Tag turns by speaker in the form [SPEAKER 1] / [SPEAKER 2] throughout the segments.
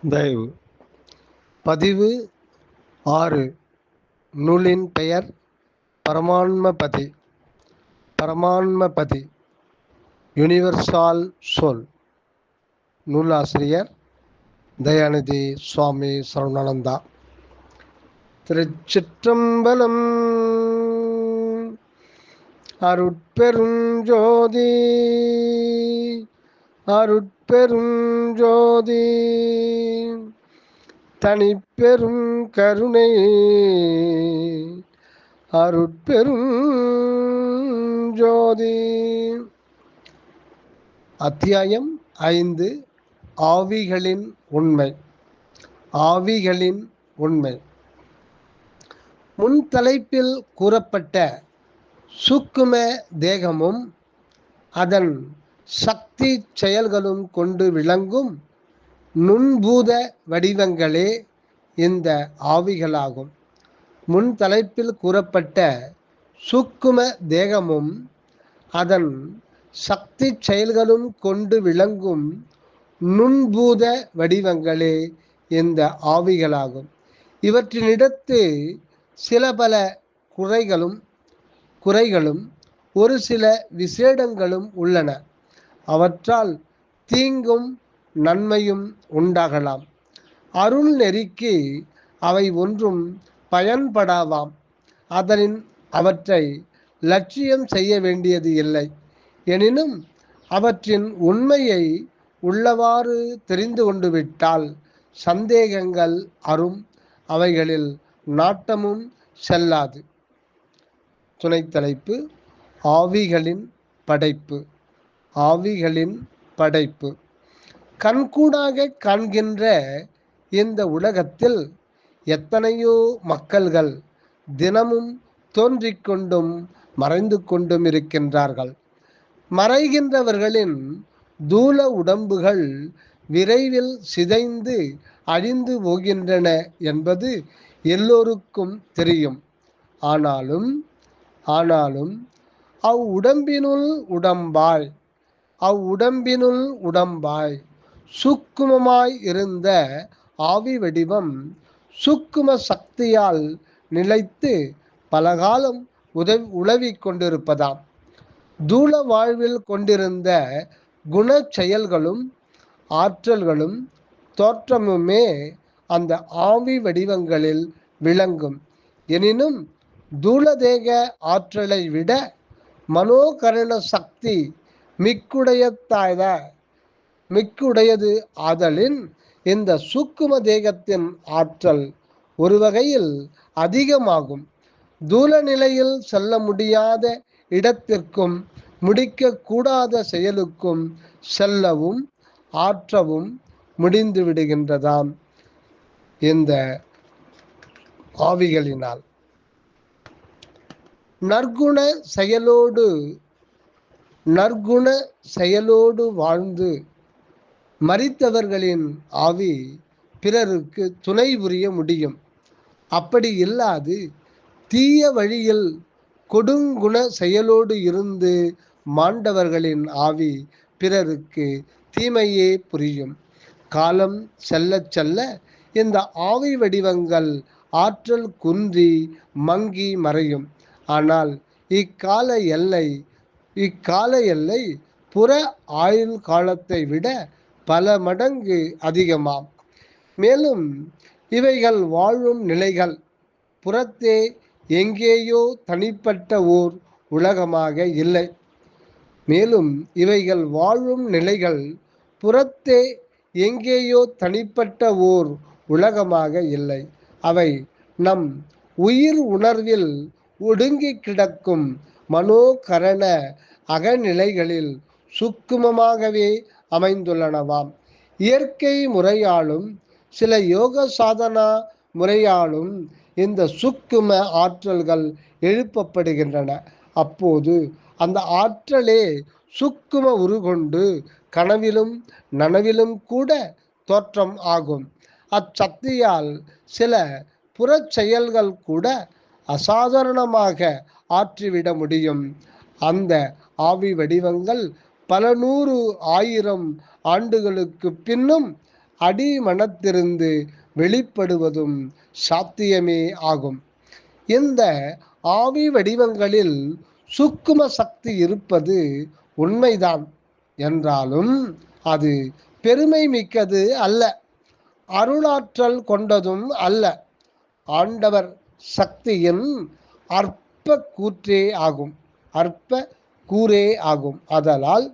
[SPEAKER 1] தயவு பதிவு 6. நூலின் பெயர் பரமான்மபதி. பரமான்மபதி யூனிவர்சால் சோல். நூலாசிரியர் தயாநிதி சுவாமி சரவணானந்தா. திருச்சிற்றம்பலம். அருட்பெருஞ்சோதி அருட்பெருஞ்சோதி தனிப்பெரும் கருணை அருட்பெரும் ஜோதி. அத்தியாயம் 5. ஆவிகளின் உண்மை. ஆவிகளின் உண்மை. முன் தலைப்பில் கூறப்பட்ட சூக்கும தேகமும் அதன் சக்தி செயல்களும் கொண்டு விளங்கும் நுண்பூத வடிவங்களே இந்த ஆவிகளாகும். முன் தலைப்பில் கூறப்பட்ட சூக்கும தேகமும் அதன் சக்தி செயல்களும் கொண்டு விளங்கும் நுண்பூத வடிவங்களே இந்த ஆவிகளாகும். இவற்றினிடத்து சில பல குறைகளும் ஒரு சில விசேடங்களும் உள்ளன. அவற்றால் தீங்கும் நன்மையும் உண்டாகலாம். அருள் நெறிக்கு அவை ஒன்றும் பயன்படாவாம். அதனின் அவற்றை லட்சியம் செய்ய வேண்டியது இல்லை. எனினும் அவற்றின் உண்மையை உள்ளவாறு தெரிந்து கொண்டு விட்டால் சந்தேகங்கள் அரும். அவைகளில் நாட்டமும் செல்லாது. துணைத்தலைப்பு: ஆவிகளின் படைப்பு. ஆவிகளின் படைப்பு. கண்கூடாக காண்கின்ற இந்த உலகத்தில் எத்தனையோ மக்கள்கள் தினமும் தோன்றிக்கொண்டும் மறைந்து கொண்டும் இருக்கின்றார்கள். மறைகின்றவர்களின் தூல உடம்புகள் விரைவில் சிதைந்து அழிந்து போகின்றன என்பது எல்லோருக்கும் தெரியும். ஆனாலும் அவ்வுடம்பினுள் உடம்பாய் சூக்குமமாய் இருந்த ஆவி வடிவம் சூக்கும சக்தியால் நிலைத்து பலகாலம் உலவிக் கொண்டிருப்பதாம். தூள வாழ்வில் கொண்டிருந்த குண செயல்களும் ஆற்றல்களும் தோற்றமுமே அந்த ஆவி வடிவங்களில் விளங்கும். எனினும் தூளதேக ஆற்றலை விட மனோகரண சக்தி மிக்குடையது ஆதலின் இந்த சூக்கும தேகத்தின் ஆற்றல் ஒரு வகையில் அதிகமாகும். தூல நிலையில் செல்ல முடியாத இடத்திற்கும் முடிக்க கூடாத செயலுக்கும் செல்லவும் ஆற்றவும் முடிந்து விடுகின்றதாம் இந்த ஆவிகளினால். நற்குண செயலோடு வாழ்ந்து மரித்தவர்களின் ஆவி பிறருக்கு துணை புரிய முடியும். அப்படி இல்லாது தீய வழியில் கொடுங்குண செயலோடு இருந்து மாண்டவர்களின் ஆவி பிறருக்கு தீமையே புரியும். காலம் செல்ல செல்ல இந்த ஆவி வடிவங்கள் ஆற்றல் குன்றி மங்கி மறையும். ஆனால் இக்கால எல்லை புற ஆயுள் காலத்தை விட பல மடங்கு அதிகமாம். மேலும் இவைகள் வாழும் நிலைகள் புறத்தே எங்கேயோ தனிப்பட்ட ஓர் உலகமாக இல்லை. அவை நம் உயிர் உணர்வில் ஒடுங்கி கிடக்கும் மனோகரண அகநிலைகளில் சுக்குமமாகவே அமைந்துள்ளனவாம். இயற்கை முறையாலும் சில யோக சாதனா முறையாலும் இந்த சுக்கும ஆற்றல்கள் எழுப்பப்படுகின்றன. அப்போது அந்த ஆற்றலே சுக்கும உருகொண்டு கனவிலும் நனவிலும் கூட தோற்றம் ஆகும். அச்சக்தியால் சில புறச்செயல்கள் கூட அசாதாரணமாக ஆற்றிவிட முடியும். அந்த ஆவி வடிவங்கள் பல 100 1000 ஆண்டுகளுக்கு பின்னும் அடிமனத்திலிருந்து வெளிப்படுவதும் சாத்தியமே ஆகும். இந்த ஆவி வடிவங்களில் சூக்கும சக்தி இருப்பது உண்மைதான் என்றாலும் அது பெருமை மிக்கது அல்ல, அருளாற்றல் கொண்டதும் அல்ல. ஆண்டவர் சக்தியின் அற்ப கூற்றே ஆகும், அற்ப கூறே ஆகும். அதனால்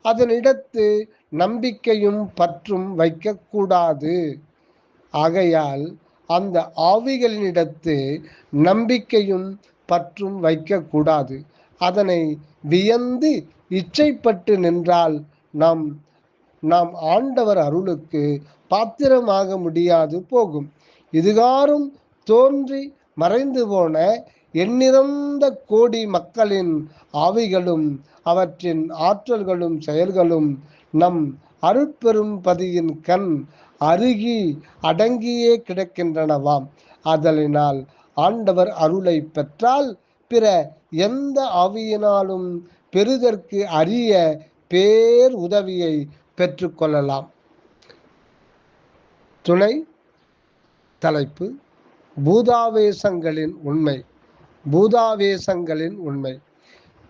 [SPEAKER 1] அதனிடத்து நம்பிக்கையும் பற்றும் வைக்கக்கூடாது. ஆகையால் அந்த ஆவிகளினிடத்து நம்பிக்கையும் பற்றும் வைக்கக்கூடாது. அதனை வியந்து இச்சைப்பட்டு நின்றால் நாம் நாம் ஆண்டவர் அருளுக்கு பாத்திரமாக முடியாது போகும். இதுகாரும் தோன்றி மறைந்து போன எண்ணிறந்த கோடி மக்களின் ஆவிகளும் அவற்றின் ஆற்றல்களும் செயல்களும் நம் அருட்பெரும் பதியின் கண் அருகி அடங்கியே கிடக்கின்றனவாம். அதனால் ஆண்டவர் அருளை பெற்றால் பிற எந்த ஆவியினாலும் பெறுதற்கு அரிய பேர் உதவியை பெற்றுக்கொள்ளலாம். துணை தலைப்பு: பூதாவேசங்களின் உண்மை. பூதாவேசங்களின் உண்மை.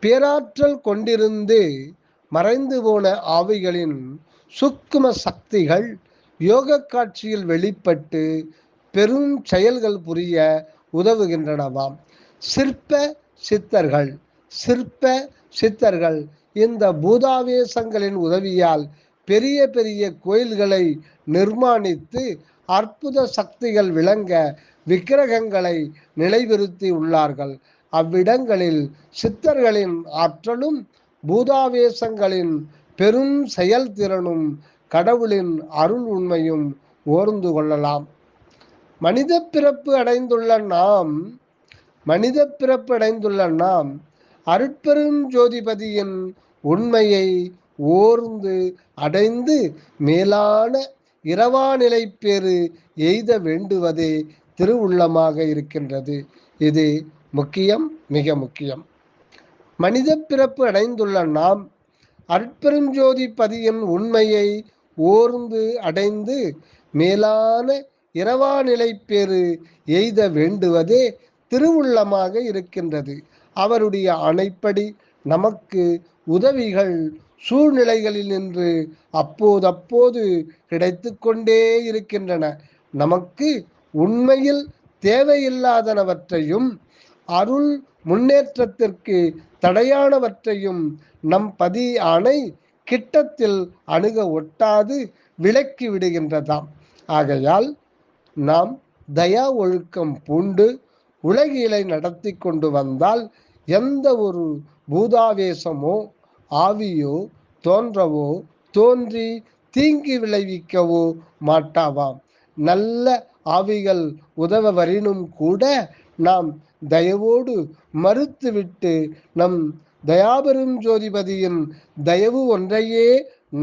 [SPEAKER 1] பேராற்றல் கொண்டிருந்து மறைந்து போன ஆவிகளின் சூக்கும சக்திகள் யோக காட்சியில் வெளிப்பட்டு பெரும் செயல்கள் புரிய உதவுகின்றனவாம். சிற்ப சித்தர்கள் இந்த பூதாவேசங்களின் உதவியால் பெரிய பெரிய கோயில்களை நிர்மாணித்து அற்புத சக்திகள் விளங்க விக்கிரகங்களை நிலைநிறுத்தி உள்ளார்கள். அவ்விடங்களில் சித்தர்களின் ஆற்றலும் பூதாவேசங்களின் பெரும் செயல்திறனும் கடவுளின் அருள் உண்மையும் ஓர்ந்து கொள்ளலாம். மனித பிறப்பு அடைந்துள்ள நாம் அருட்பெரும் ஜோதிபதியின் உண்மையை ஓர்ந்து அடைந்து மேலான இரவா நிலை பேறு எய்த வேண்டுவதே திருவுள்ளமாக இருக்கின்றது. இது முக்கியம், மிக முக்கியம். மனித பிறப்பு அடைந்துள்ள நாம் அருட்பெரும் ஜோதி பதியின் உண்மையை ஓர்ந்து அடைந்து மேலான இரவா நிலை பேறு எய்த வேண்டுவதே திருவுள்ளமாக இருக்கின்றது. அவருடைய ஆணைப்படி நமக்கு உதவிகள் சூழ்நிலைகளில் நின்று அப்போதப்போது கிடைத்து கொண்டே இருக்கின்றன. நமக்கு உண்மையில் தேவையில்லாதனவற்றையும் அருள் முன்னேற்றத்திற்கு தடையானவற்றையும் நம் பதி ஆணை கிட்டத்தில் அணுக ஒட்டாது விலக்கி விடுகின்றதாம். ஆகையால் நாம் தயா ஒழுக்கம் பூண்டு உலகியலை நடத்தி கொண்டு வந்தால் எந்த ஒரு பூதாவேசமோ ஆவியோ தோன்றவோ தோன்றி தீங்கி விளைவிக்கவோ மாட்டாவாம். நல்ல ஆவிகள் உதவ வரினும் கூட நாம் தயவோடு மறுத்துவிட்டு நம் தயாபெரும் ஜோதிபதியின் தயவு ஒன்றையே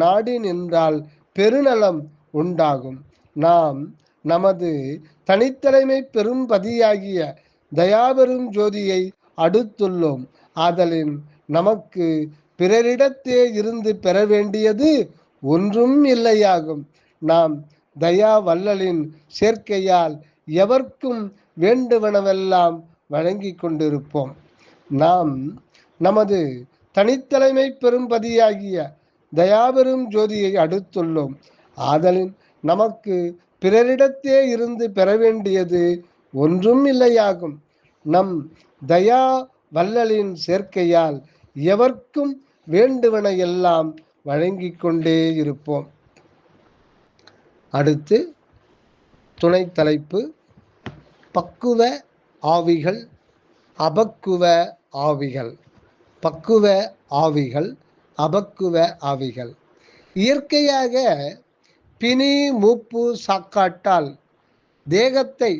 [SPEAKER 1] நாடி நின்றால் பெருநலம் உண்டாகும். நாம் நமது தனித்தலைமை பெரும் பதியாகிய தயாபெரும் ஜோதியை அடுத்துள்ளோம். ஆதலின் நமக்கு பிறரிடத்தே இருந்து பெற வேண்டியது ஒன்றும் இல்லையாகும். நாம் தயா வள்ளலின் சேர்க்கையால் எவர்க்கும் வேண்டுவனவெல்லாம் வழங்கி கொண்டிருப்போம். நாம் நமது தனித்தலைமை பெரும்பதியாகிய தயாபெரும் ஜோதியை அடுத்துள்ளோம். ஆதலின் நமக்கு பிறரிடத்தே இருந்து பெற வேண்டியது ஒன்றும் இல்லையாகும். நம் தயா வள்ளலின் சேர்க்கையால் எவர்க்கும் வேண்டுவன எல்லாம் வழங்கி கொண்டே இருப்போம். அடுத்து துணை தலைப்பு: பக்குவ ஆவிகள், அபக்குவ ஆவிகள். பக்குவ ஆவிகள், அபக்குவ ஆவிகள். இயற்கையாக பிணி மூப்பு சாக்காட்டால் தேகத்தை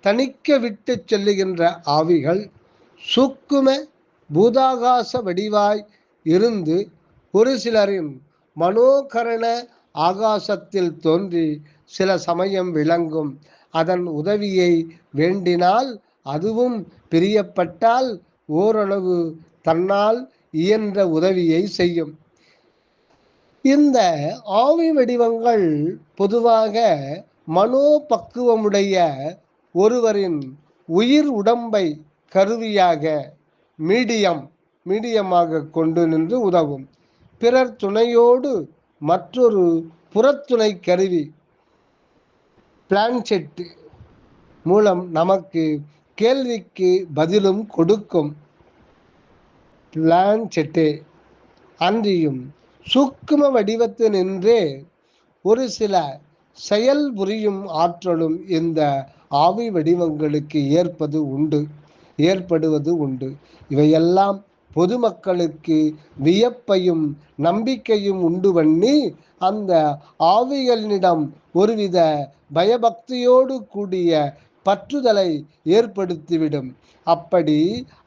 [SPEAKER 1] தணிக்க விட்டு செல்லுகின்ற ஆவிகள் சூக்கும பூதாகாச வடிவாய் இருந்து ஒரு சிலரின் மனோகரண ஆகாசத்தில் தோன்றி சில சமயம் விளங்கும். அதன் உதவியை வேண்டினால் அதுவும் பிரியப்பட்டால் ஓரளவு தன்னால் இயன்ற உதவியை செய்யும். இந்த ஆவி வடிவங்கள் பொதுவாக மனோபக்குவமுடைய ஒருவரின் உயிர் உடம்பை கருவியாக மீடியமாக கொண்டு நின்று உதவும். பிறர் துணையோடு மற்றொரு புறத்துணை கருவி பிளான்செட் மூலம் நமக்கு கேள்விக்கு பதிலும் கொடுக்கும். பிளான்செட்டே அன்றியும் சூக்கும வடிவத்தினின்றே ஒரு சில செயல் புரியும் ஆற்றலும் இந்த ஆவி வடிவங்களுக்கு ஏற்படுவது உண்டு. இவையெல்லாம் பொதுமக்களுக்கு வியப்பையும் நம்பிக்கையும் உண்டு பண்ணி அந்த ஆவிகளிடம் ஒருவித பயபக்தியோடு கூடிய பற்றுதலை ஏற்படுத்திவிடும். அப்படி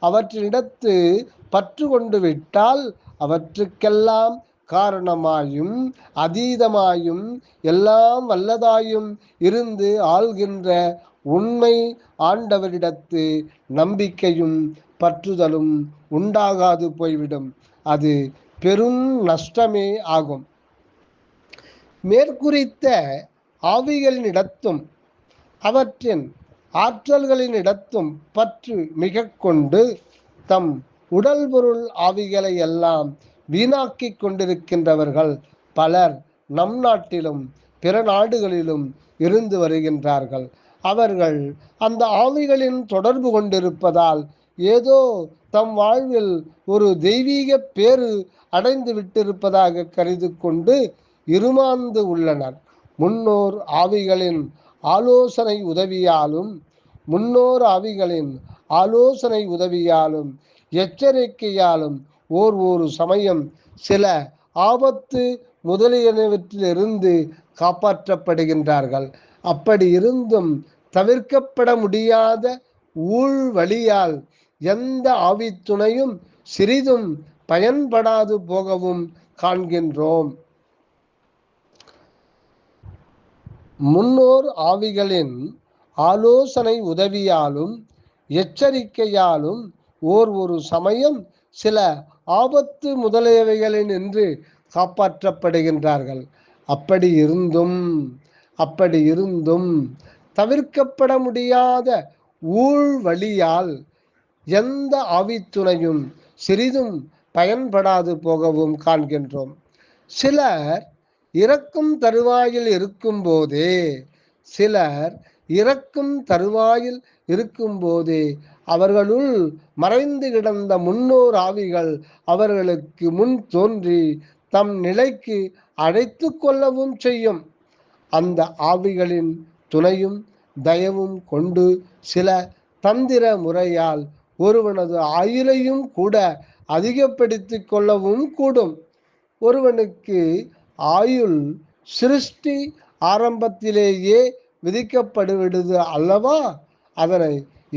[SPEAKER 1] அவற்றினிடத்து பற்று கொண்டு விட்டால் அவற்றுக்கெல்லாம் காரணமாயும் அதீதமாயும் எல்லாம் வல்லதாயும் இருந்து ஆள்கின்ற உண்மை ஆண்டவரிடத்து நம்பிக்கையும் பற்றுதலும் உண்டாகாது போய்விடும். அது பெரும் நஷ்டமே ஆகும். மேற்குறித்த ஆவிகளினிடத்தும் அவற்றின் ஆற்றல்களினிடத்தும் பற்று மிக கொண்டு தம் உடல் பொருள் ஆவிகளை எல்லாம் வீணாக்கிக் கொண்டிருக்கின்றவர்கள் பலர் நம் நாட்டிலும் பிற நாடுகளிலும் இருந்து வருகின்றார்கள். அவர்கள் அந்த ஆவிகளின் தொடர்பு கொண்டிருப்பதால் ஏதோ தம் வாழ்வில் ஒரு தெய்வீக பேறு அடைந்து விட்டிருப்பதாக கருதி கொண்டு இருமாந்து உள்ளனர். முன்னோர் ஆவிகளின் ஆலோசனை உதவியாலும் எச்சரிக்கையாலும் ஒரு சமயம் சில ஆபத்து முதலியனவற்றிலிருந்து காப்பாற்றப்படுகின்றார்கள். அப்படி இருந்தும் தவிர்க்கப்பட முடியாத ஊழ் வழியால் எந்த ஆவித்துணையும் சிறிதும் பயன்படாது போகவும் காண்கின்றோம். முன்னோர் ஆவிகளின் ஆலோசனை உதவியாலும் எச்சரிக்கையாலும் ஒரு சமயம் சில ஆபத்து முதலியவைகளினின்று காப்பாற்றப்படுகின்றார்கள். அப்படி இருந்தும் தவிர்க்கப்பட முடியாத ஊழ் வழியால் எந்த ஆவித்துணையும் சிறிதும் பயன்படாது போகவும் காண்கின்றோம். சிலர் இறக்கும் தருவாயில் இருக்கும்போதே அவர்களுள் மறைந்து கிடந்த முன்னோர் ஆவிகள் அவர்களுக்கு முன் தோன்றி தம் நிலைக்கு அழைத்து கொள்ளவும் செய்யும். அந்த ஆவிகளின் துணையும் தயவும் கொண்டு சில தந்திர முறையால் ஒருவனது ஆயுளையும் கூட அதிகப்படுத்தி கொள்ளவும் கூடும். ஒருவனுக்கு ஆயுள் சிருஷ்டி ஆரம்பத்திலேயே விதிக்கப்படுவிடுது அல்லவா? அதனை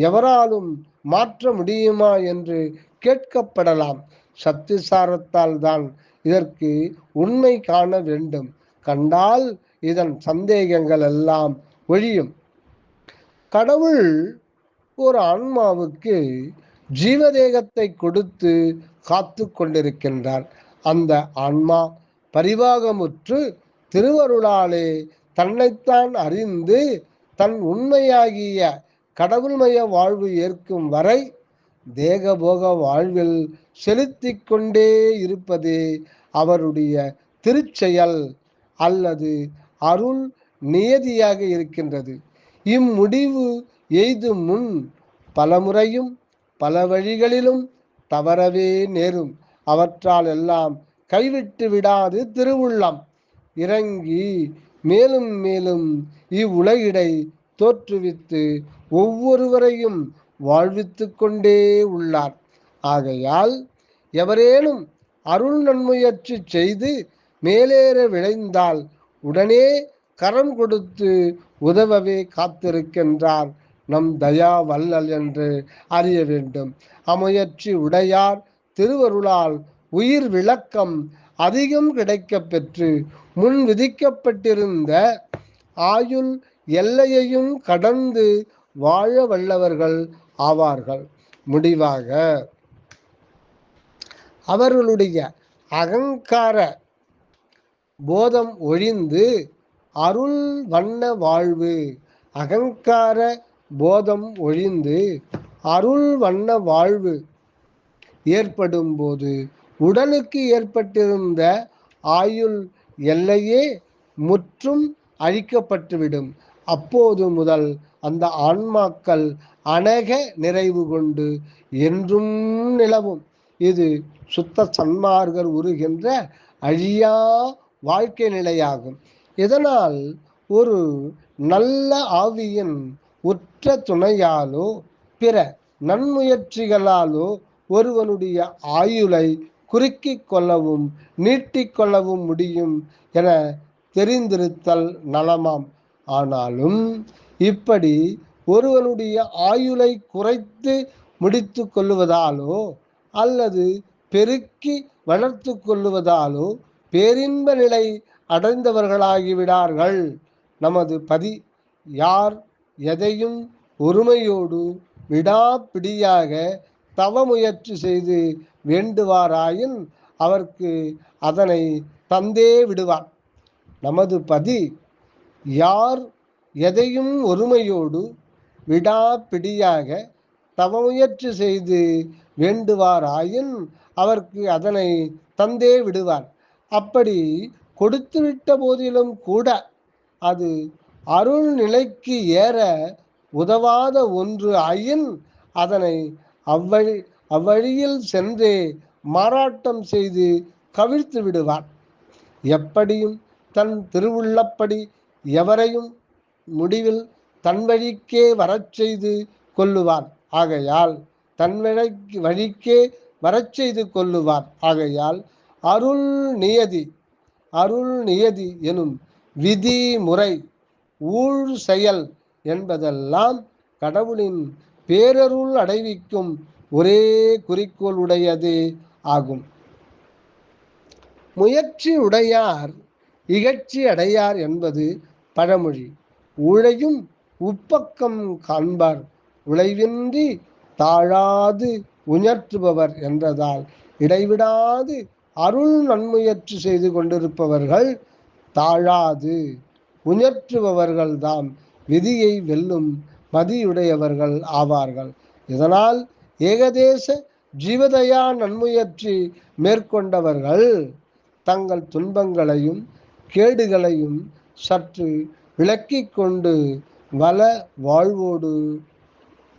[SPEAKER 1] எவராலும் மாற்ற முடியுமா என்று கேட்கப்படலாம். சத்திசாரத்தால் தான் இதற்கு உண்மை காண வேண்டும். கண்டால் இதன் சந்தேகங்கள் எல்லாம் ஒழியும். கடவுள் ஒரு ஆன்மாவுக்கு ஜீவதேகத்தை கொடுத்து காத்து கொண்டிருக்கின்றார். அந்த ஆன்மா பரிவாகமுற்று திருவருளாலே தன்னைத்தான் அறிந்து தன் உண்மையாகிய கடவுள்மய வாழ்வு ஏற்கும் வரை தேகபோக வாழ்வில் செலுத்தி கொண்டே இருப்பதே அவருடைய திருச்செயல் அல்லது அருள் நியதியாக இருக்கின்றது. இம்முடிவு எய்தும் முன் பலமுறையும் பல வழிகளிலும் தவறவே நேரும். அவற்றால் எல்லாம் கைவிட்டு விடாது திருவுள்ளம் இறங்கி மேலும் மேலும் இவ்வுலகிடை தோற்றுவித்து ஒவ்வொருவரையும் வாழ்வித்து கொண்டே உள்ளார். ஆகையால் எவரேனும் அருள் நன்முயற்சி செய்து மேலேற விளைந்தால் உடனே கரம் கொடுத்து உதவவே காத்திருக்கின்றார் நம் தயா வல்லல் என்று அறிய வேண்டும். அமுயற்சி உடையார் திருவருளால் உயிர் விளக்கம் அதிகம் கிடைக்க பெற்று முன் விதிக்கப்பட்டிருந்த ஆயுள் எல்லையையும் கடந்து வாழ வல்லவர்கள் ஆவார்கள். முடிவாக அவர்களுடைய அகங்கார போதம் ஒழிந்து அருள் வண்ண வாழ்வு. அகங்கார போதம் ஒழிந்து அருள் வண்ண வாழ்வு ஏற்படும் போது உடலுக்கு ஏற்பட்டிருந்த ஆயுள் எல்லையே முற்றும் அழிக்கப்பட்டுவிடும். அப்போது முதல் அந்த ஆன்மாக்கள் அநேக நிறைவு கொண்டு என்றும் நிலவும். இது சுத்த சன்மார்க்கர் உருகின்ற அழியா வாழ்க்கை நிலையாகும். இதனால் ஒரு நல்ல ஆவியின் உற்ற துணையாலோ பிற நன்முயற்சிகளாலோ ஒருவனுடைய ஆயுளை குறுக்கிக் கொள்ளவும் நீட்டிக் கொள்ளவும் முடியும் என தெரிந்திருத்தல் நலமாம். ஆனாலும் இப்படி ஒருவனுடைய ஆயுளை குறைத்து முடித்து கொள்ளுவதாலோ அல்லது பெருக்கி வளர்த்து கொள்ளுவதாலோ பேரின்ப நிலை அடைந்தவர்களாகிவிடார்கள். நமது பதி யார் எதையும் ஒருமையோடு விடாப்பிடியாக தவமுயற்சி செய்து வேண்டுவாராயின் அவர்க்கு அதனை தந்தே விடுவார். நமது பதி யார் எதையும் ஒருமையோடு விடாப்பிடியாக தவமுயற்சி செய்து வேண்டுவாராயின் அவர்க்கு அதனை தந்தே விடுவார். அப்படி கொடுத்துவிட்ட போதிலும் கூட அது அருள் நிலைக்கு ஏற உதவாத ஒன்று ஆயின் அதனை அவ்வழியில் சென்றே மாறாட்டம் செய்து கவிழ்த்து விடுவார். எப்படியும் தன் திருவுள்ளப்படி எவரையும் முடிவில் தன் வழிக்கே வரச் செய்து கொள்ளுவார். ஆகையால் தன் வழிக்கே வரச் செய்து கொள்ளுவார். ஆகையால் அருள் நியதி எனும் விதி முறை ஊழ் செயல் என்பதெல்லாம் கடவுளின் பேரருள் அடைவிக்கும் ஒரே குறிக்கோள் உடையதே ஆகும். முயற்சி உடையார் இகழ்ச்சி அடையார் என்பது பழமொழி. உழையும் உப்பக்கம் காண்பார் உழைவின்றி தாழாது உயர்த்துபவர் என்றதால் இடைவிடாது அருள் நன்முயற்சி செய்து கொண்டிருப்பவர்கள் தாழாது உயர்த்துபவர்கள்தாம் விதியை வெல்லும் மதியுடையவர்கள் ஆவார்கள். இதனால் ஏகதேச ஜீவதயா நன்முயற்சி மேற்கொண்டவர்கள் தங்கள் துன்பங்களையும் கேடுகளையும் சற்று விலக்கிக் கொண்டு வள வாழ்வோடு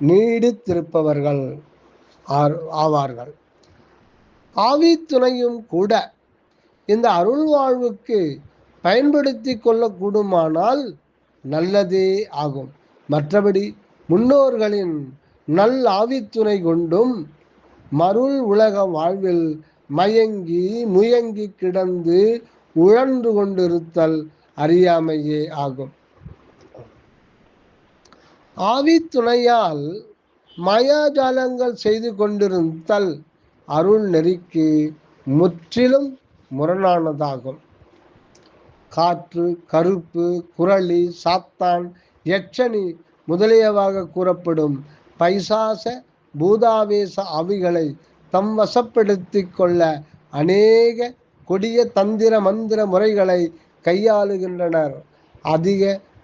[SPEAKER 1] நீடித்திருப்பவர்கள் ஆவார்கள். ஆவித்துணையும் கூட இந்த அருள் வாழ்வுக்கு பயன்படுத்தி கொள்ளக்கூடுமானால் நல்லதே ஆகும். மற்றபடி முன்னோர்களின் நல் ஆவித்துணை கொண்டும் மருள் உலக வாழ்வில் மயங்கி முயங்கி கிடந்து உழன்று கொண்டிருத்தல் அறியாமையே ஆகும். ஆவித்துணையால் மாயாஜாலங்கள் செய்து கொண்டிருத்தல் அருள் நெறிக்கு முற்றிலும் முரணானதாகும். காற்று, கருப்பு, குரளி, சாத்தான், யட்சணி முதலியவாக கூறப்படும் பைசாச பூதாவேச ஆவிகளை தம் வசப்படுத்தி கொள்ள அநேக கொடிய தந்திர மந்திர முறைகளை கையாளுகின்றனர். அதிக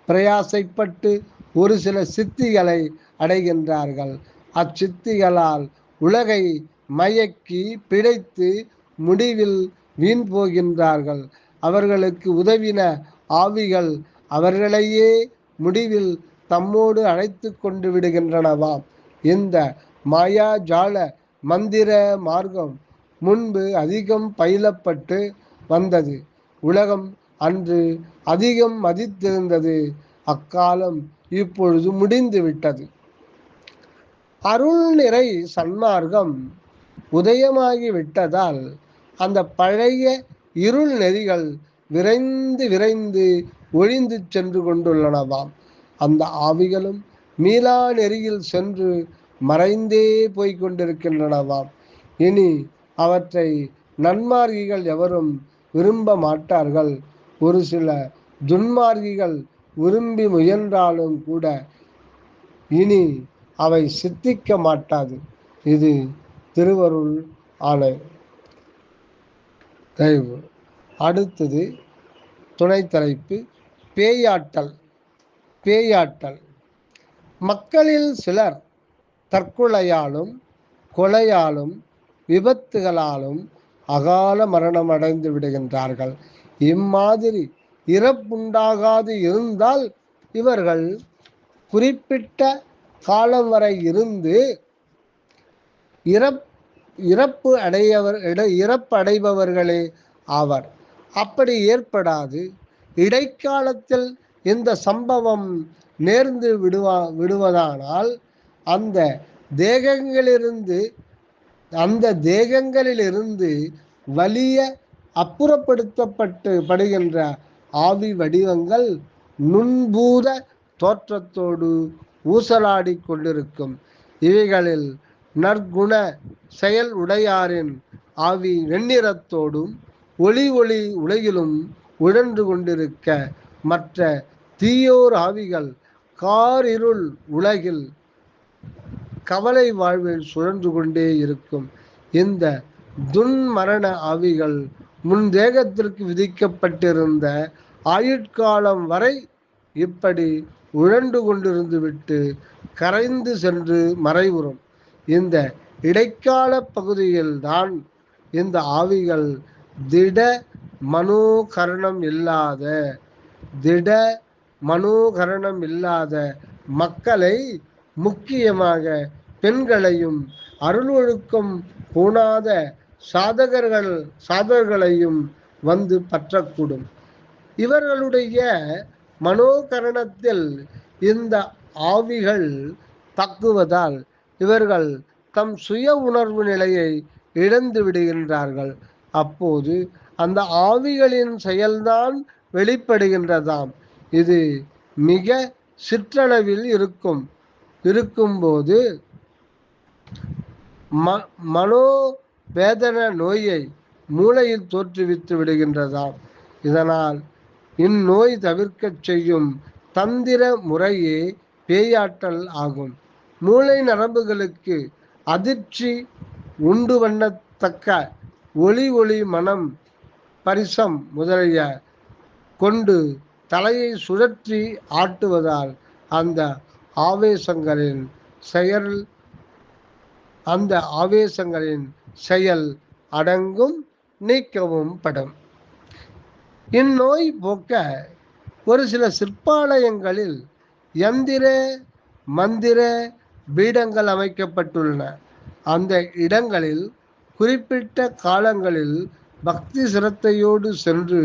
[SPEAKER 1] பிரயாசைப்பட்டு ஒரு சில சித்திகளை அடைகின்றார்கள். அச்சித்திகளால் உலகை மயக்கி பிழைத்து முடிவில் வீண் போகின்றார்கள். அவர்களுக்கு உதவின ஆவிகள் அவர்களையே முடிவில் தம்மோடு அழைத்து கொண்டு விடுகின்றனவாம். இந்த மாயாஜால மந்திர மார்க்கம் முன்பு அதிகம் பயிலப்பட்டு வந்தது. உலகம் அன்று அதிகம் மதித்திருந்தது. அக்காலம் இப்பொழுது முடிந்து விட்டது. அருள் நிறை சன்மார்க்கம் உதயமாகி விட்டதால் அந்த பழைய இருள் நெறிகள் விரைந்து விரைந்து ஒழிந்து சென்று கொண்டுள்ளனவாம். அந்த ஆவிகளும் மீளா நெறியில் சென்று மறைந்தே போய்கொண்டிருக்கின்றனவாம். இனி அவற்றை நன்மார்கிகள் எவரும் விரும்ப மாட்டார்கள். ஒரு சில துன்மார்கிகள் விரும்பி முயன்றாலும் கூட இனி அவை சித்திக்க மாட்டாது. இது திருவருள் ஆணை. அடுத்தது துணை தலைப்பு பேயாட்டல். பேயாட்டல். மக்களில் சிலர் தற்கொலையாலும் கொலையாலும் விபத்துகளாலும் அகால மரணம் அடைந்து விடுகின்றார்கள். இம்மாதிரி இறப்புண்டாகாது இருந்தால் இவர்கள் குறிப்பிட்ட காலம் வரை இருந்து இறப்பு அடைபவர்களே ஆவர். அப்படி ஏற்படாது இடைக்காலத்தில் இந்த சம்பவம் நேர்ந்து விடுவதானால் அந்த தேகங்களிலிருந்து வலிய அப்புறப்படுத்தப்படுகின்ற ஆவி வடிவங்கள் நுண்பூத தோற்றத்தோடு ஊசலாடி கொண்டிருக்கும். இவைகளில் நற்குண செயல் உடையாரின் ஆவி வெண்ணிறத்தோடும் ஒளி உலகிலும் உழன்று கொண்டிருக்க, மற்ற தீயோர் ஆவிகள் காரிருள் உலகில் கவலை வாழ்வில் சுழன்று கொண்டே இருக்கும். இந்த துன்மரண ஆவிகள் முன் தேகத்திற்கு விதிக்கப்பட்டிருந்த ஆயுட்காலம் வரை இப்படி உழன்று கொண்டிருந்து விட்டு கரைந்து சென்று மறைவுறும். இந்த இடைக்கால பகுதியில் தான் இந்த ஆவிகள் திட மனோகரணம் இல்லாத மக்களை, முக்கியமாக பெண்களையும் அருள் ஒழுக்கம் பூணாத சாதகர்களையும் வந்து பற்றக்கூடும். இவர்களுடைய மனோகரணத்தில் இந்த ஆவிகள் தாக்குவதால் இவர்கள் தம் சுய உணர்வு நிலையை இழந்து விடுகின்றார்கள். அப்போது அந்த ஆவிகளின் செயல்தான் வெளிப்படுகின்றதாம். இது மிக சிற்றளவில் இருக்கும்போது மனோவேதன நோயை மூளையில் தோற்றுவித்து விடுகின்றதாம். இதனால் இந்நோய் தவிர்க்க செய்யும் தந்திர முறையே பேயாட்டல் ஆகும். மூளை நரம்புகளுக்கு அதிர்ச்சி உண்டு பண்ணத்தக்க ஒளி மனம் பரிசம் முதலிய கொண்டு தலையை சுழற்றி ஆட்டுவதால் அந்த ஆவேசங்களின் செயல் அடங்கும், நீக்கவும் படும். இந்நோய் போக்க ஒரு சில சிற்பாலயங்களில் யந்திர மந்திர பீடங்கள் அமைக்கப்பட்டுள்ளன. அந்த இடங்களில் குறிப்பிட்ட காலங்களில் பக்தி சிரத்தையோடு சென்று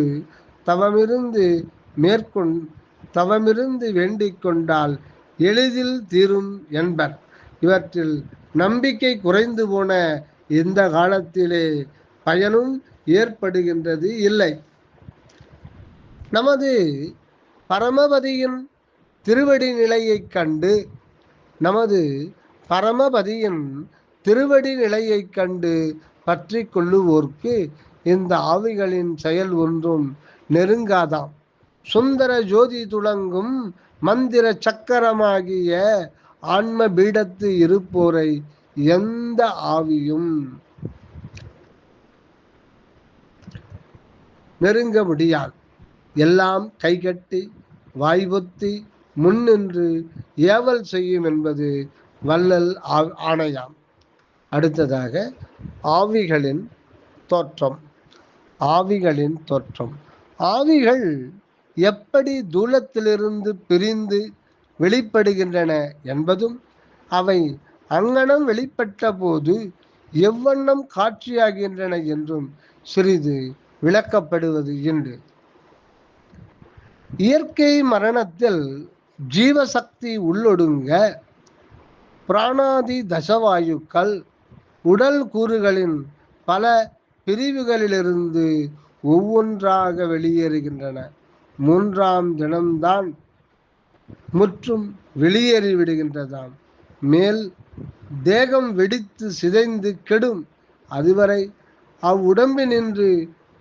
[SPEAKER 1] தவமிருந்து வேண்டிக் கொண்டால் எளிதில் தீரும் என்பர். இவற்றில் நம்பிக்கை குறைந்து போன இந்த காலத்திலே பயனும் ஏற்படுகின்றது இல்லை. நமது பரமபதியின் திருவடி நிலையை கண்டு பற்றி கொள்ளுவோர்க்கு இந்த ஆவிகளின் செயல் ஒன்றும் நெருங்காதாம். சுந்தர ஜோதி துளங்கும் மந்திர சக்கரமாகிய ஆன்ம பீடத்து இருப்போரை எந்த ஆவியும் நெருங்க முடியாது. எல்லாம் கைகட்டி வாய்வொத்தி முன்னின்று ஏவல் செய்யும் என்பது வள்ளல் ஆணையாம். அடுத்ததாக ஆவிகளின் தோற்றம். ஆவிகள் எப்படி தூலத்திலிருந்து பிரிந்து வெளிப்படுகின்றன என்பதும், அவை அங்ஙனம் வெளிப்பட்ட போது எவ்வண்ணம் காட்சியாகின்றன என்றும் சிறிது விளக்கப்படுவது உண்டு. இயற்கை மரணத்தில் ஜீவசக்தி உள்ளொடுங்க பிராணாதி தசவாயுக்கள் உடல் கூறுகளின் பல பிரிவுகளிலிருந்து ஒவ்வொன்றாக வெளியேறுகின்றன. 3ஆம் தினம்தான் முற்றும் வெளியேறிவிடுகின்றதாம். மேல் தேகம் வெடித்து சிதைந்து கெடும். அதுவரை அவ்வுடம்பினின்று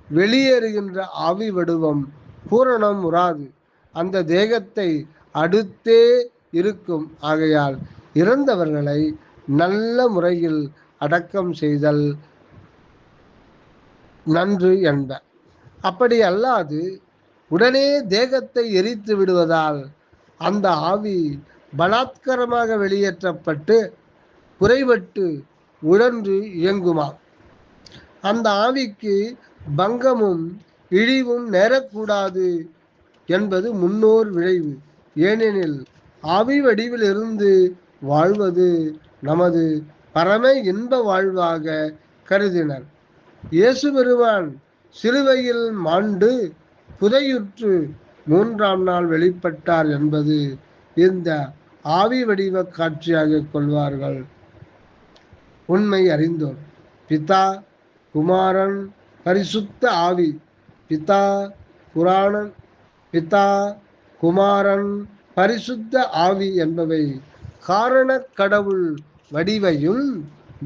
[SPEAKER 1] வெளியேறுகின்ற ஆவி வடிவம் பூரணம் உறாது. அந்த தேகத்தை அடுத்தே இருக்கும். ஆகையால் இறந்தவர்களை நல்ல முறையில் அடக்கம் செய்தல் நன்று என்ப. அப்படி அல்லாது உடனே தேகத்தை எரித்து விடுவதால் அந்த ஆவி பலாத்காரமாக வெளியேற்றப்பட்டு குறைபட்டு உழன்று இயங்குமாம். அந்த ஆவிக்கு பங்கமும் இழிவும் நேரக்கூடாது என்பது முன்னோர் விளைவு. ஏனெனில் ஆவி வடிவில் இருந்து வாழ்வது நமது பரம இன்ப வாழ்வாக கருதினர். இயேசு பெருமான் சிலுவையில் மாண்டு புதையுற்று 3ஆம் நாள் வெளிப்பட்டார் என்பது இந்த ஆவி வடிவ காட்சியாக கொள்வார்கள். உண்மை அறிந்தோர் பிதா, குமாரன், பரிசுத்த ஆவி. பிதா குமாரன், பரிசுத்த ஆவி என்பவை காரண கடவுள் வடிவையும்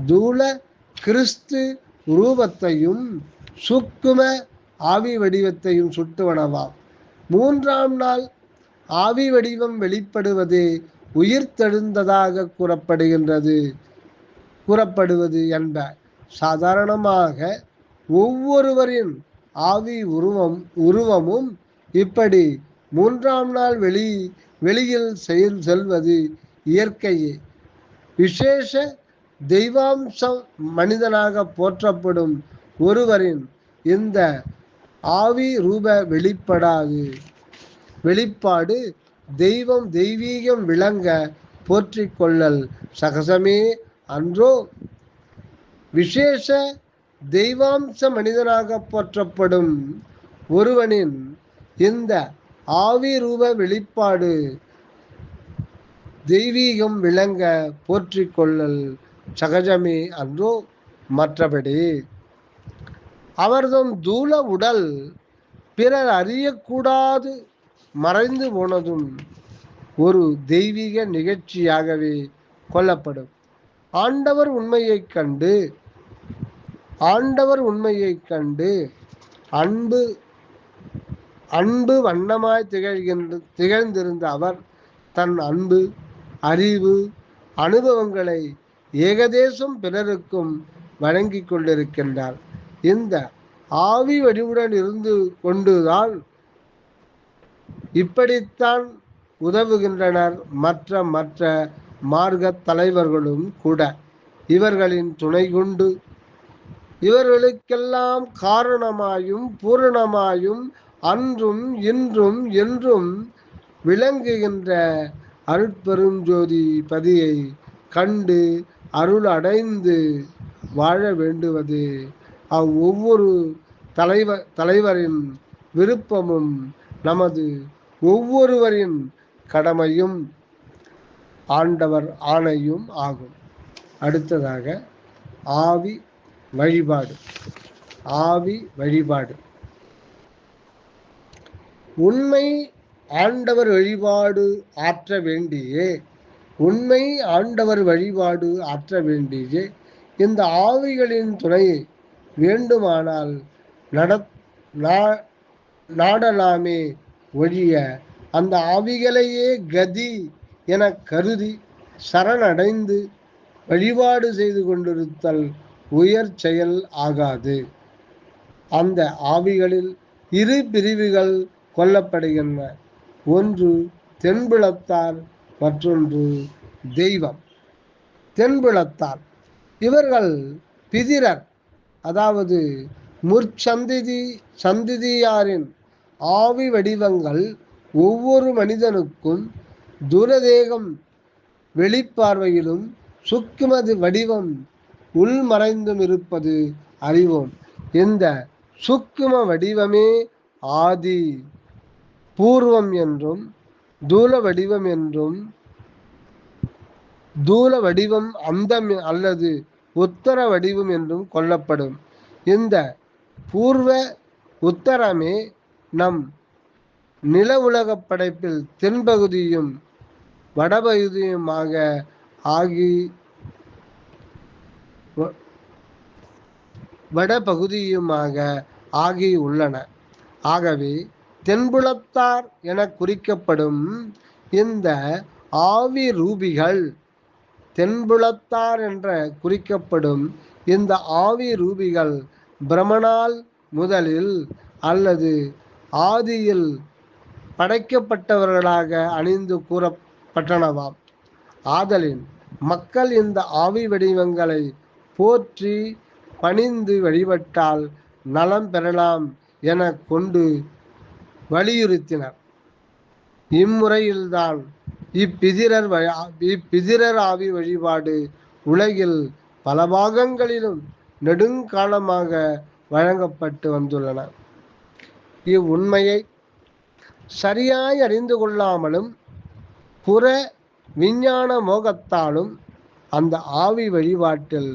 [SPEAKER 1] தூல கிறிஸ்து ரூபத்தையும் சுக்கும ஆவி வடிவத்தையும் சுட்டுவனவாம். 3ஆம் நாள் ஆவி வடிவம் வெளிப்படுவதே உயிர்த்தெழுந்ததாக கூறப்படுவது என்ப. சாதாரணமாக ஒவ்வொருவரின் ஆவி உருவமும் இப்படி 3ஆம் நாள் வெளியில் செல்வது இயற்கையே. விசேஷ தெய்வாம்சம் மனிதனாக போற்றப்படும் ஒருவரின் இந்த ஆவி ரூப வெளிப்பாடு தெய்வீகம் விளங்க போற்றிக் கொள்ளல் சகசமே அன்றோ? விசேஷ தெய்வாம்ச மனிதனாக போற்றப்படும் ஒருவனின் இந்த ஆவி ரூப வெளிப்பாடு தெய்வீகம் விளங்க போற்றிக் கொள்ளல் சகஜமே அன்றோ? மற்றபடி அவர்தம் தூல உடல் பிறர் அறியக்கூடாது மறைந்து போனதும் ஒரு தெய்வீக நிகழ்ச்சியாகவே கொள்ளப்படும். ஆண்டவர் உண்மையை கண்டு அன்பு வண்ணமாய் திகழ்ந்திருந்த அவர் தன் அன்பு, அறிவு, அனுபவங்களை ஏகதேசம் பிறருக்கும் வழங்கி கொண்டிருக்கின்றார். இந்த ஆவி வடிவுடன் இருந்து கொண்டுதான் இப்படித்தான் உதவுகின்றனர் மற்ற மார்க்க தலைவர்களும் கூட. இவர்களின் துணை கொண்டு இவர்களுக்கெல்லாம் காரணமாயும் பூரணமாயும் அன்றும் இன்றும் என்றும் விளங்குகின்ற அருட்பெருஞ்சோதி பதியை கண்டு அருள் அடைந்து வாழ வேண்டுவது ஒவ்வொரு தலைவரின் விருப்பமும் நமது ஒவ்வொருவரின் கடமையும் ஆண்டவர் ஆணையும் ஆகும். அடுத்ததாக ஆவி வழிபாடு. உண்மை ஆண்டவர் வழிபாடு ஆற்ற வேண்டியே இந்த ஆவிகளின் துணையை வேண்டுமானால் நாடலாமே ஒழிய அந்த ஆவிகளையே கதி என கருதி சரணடைந்து வழிபாடு செய்து கொண்டிருத்தல் உயர் செயல் ஆகாது. அந்த ஆவிகளில் 2 பிரிவுகள் கொள்ளப்படுகின்றன. ஒன்று தென்புலத்தார், மற்றொன்று தெய்வம். தென்புலத்தார் இவர்கள் பிதிரர், அதாவது சந்ததியாரின் ஆவி வடிவங்கள் ஒவ்வொரு மனிதனுக்கும் துரதேகம் வெளிப்பார்வையிலும் சுக்குமது வடிவம் உள்மறைந்தும் இருப்பது அறிவோம். இந்த சுக்கும வடிவமே ஆதி பூர்வம் என்றும் தூல வடிவம் அந்தம் அல்லது உத்தர வடிவம் என்றும் கொள்ளப்படும். இந்த பூர்வ உத்தரமே நம் நில உலக படைப்பில் தென்பகுதியும் வடபகுதியுமாக ஆகி உள்ளன. ஆகவே தென்புலத்தார் என குறிக்கப்படும் இந்த ஆவி ரூபிகள் பிரமனால் முதலில் அல்லது ஆதியில் படைக்கப்பட்டவர்களாக அணிந்து கூறப்பட்டனவாம். ஆதலின் மக்கள் இந்த ஆவி வடிவங்களை போற்றி பணிந்து வழிபட்டால் நலம் பெறலாம் என கொண்டு வலியுறுத்தினர். இம்முறையில்தான் இப்பிதிரர் ஆவி வழிபாடு உலகில் பல பாகங்களிலும் நெடுங்காலமாக வழங்கப்பட்டு வந்துள்ளன. இவ்வுண்மையை சரியாய் அறிந்து கொள்ளாமலும் புற விஞ்ஞான மோகத்தாலும் அந்த ஆவி வழிபாட்டில்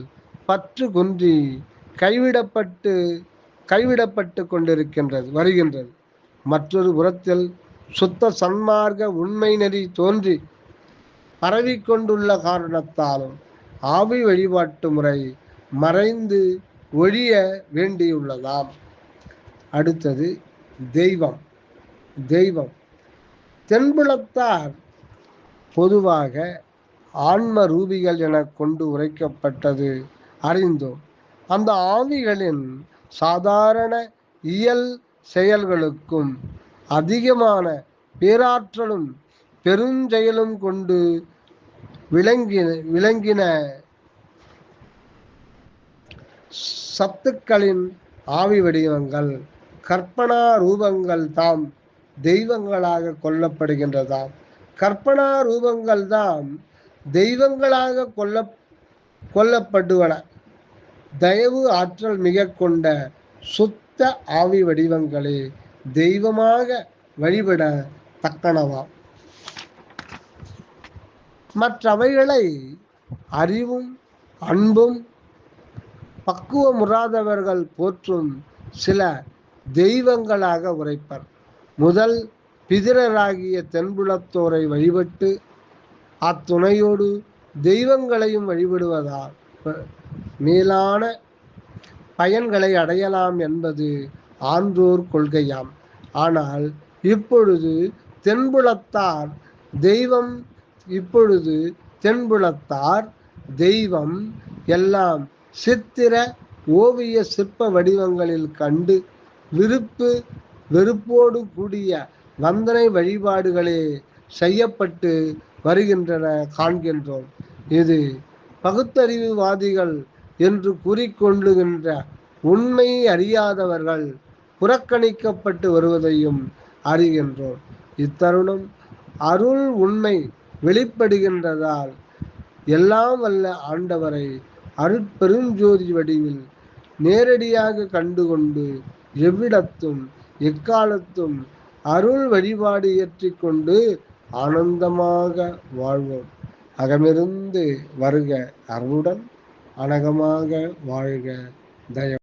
[SPEAKER 1] பற்று குன்றி கைவிடப்பட்டு வருகின்றது. மற்றொரு புறத்தில் சுத்த சன்மார்க்க உண்மை நெறி தோன்றி பரவிக்கொண்டுள்ள காரணத்தாலும் ஆவி வழிபாட்டு முறை மறைந்து ஒழிய வேண்டியுள்ளதாம். அடுத்தது தெய்வம். தென்புலத்தார் பொதுவாக ஆன்ம ரூபிகள் என கொண்டு உரைக்கப்பட்டது அறிந்தோம். அந்த ஆவிகளின் சாதாரண இயல் செயல்களுக்கும் அதிகமான பேராற்றலும் பெருஞ்செயலும் கொண்டு விளங்கின சத்துக்களின் ஆவி வடிவங்கள் கற்பனா ரூபங்கள் தாம் தெய்வங்களாக கொள்ளப்படுகின்றதாம். கற்பனா ரூபங்கள் தாம் தெய்வங்களாக கொள்ளப்படுவன. தயவு ஆற்றல் மிக கொண்ட சுத்த ஆவி வடிவங்களே தெய்வமாக வழிபட தக்கனவாம். மற்றவைகளை அறிவும் அன்பும் பக்குவமுறாதவர்கள் போற்றும் சில தெய்வங்களாக உரைப்பர். முதல் பிதிரராகிய தென்புலத்தோரை வழிபட்டு அத்துணையோடு தெய்வங்களையும் வழிபடுவதால் மேலான பயன்களை அடையலாம் என்பது ஆன்றோர் கொள்கையாம். ஆனால் இப்பொழுது தென்புலத்தார் தெய்வம் எல்லாம் சித்திர ஓவிய சிற்ப வடிவங்களில் கண்டு வெறுப்போடு கூடிய வந்தனை வழிபாடுகளே செய்யப்பட்டு வருகின்றன காண்கின்றோம். இது பகுத்தறிவுவாதிகள் என்று கூறிக்கொள்ளுகின்ற உண்மை அறியாதவர்கள் புறக்கணிக்கப்பட்டு வருவதையும் அறிகின்றோம். இத்தருணம் அருள் உண்மை வெளிப்படுகின்றதால் எல்லாம் வல்ல ஆண்டவரை அருட்பெருஞ்சோதி வடிவில் நேரடியாக கண்டுகொண்டு எவ்விடத்தும் எக்காலத்தும் அருள் வழிபாடு ஏற்றிக்கொண்டு ஆனந்தமாக வாழ்வோம். அகமிருந்து வருக அருளுடன் அனகமாக வாழ்க தயவு.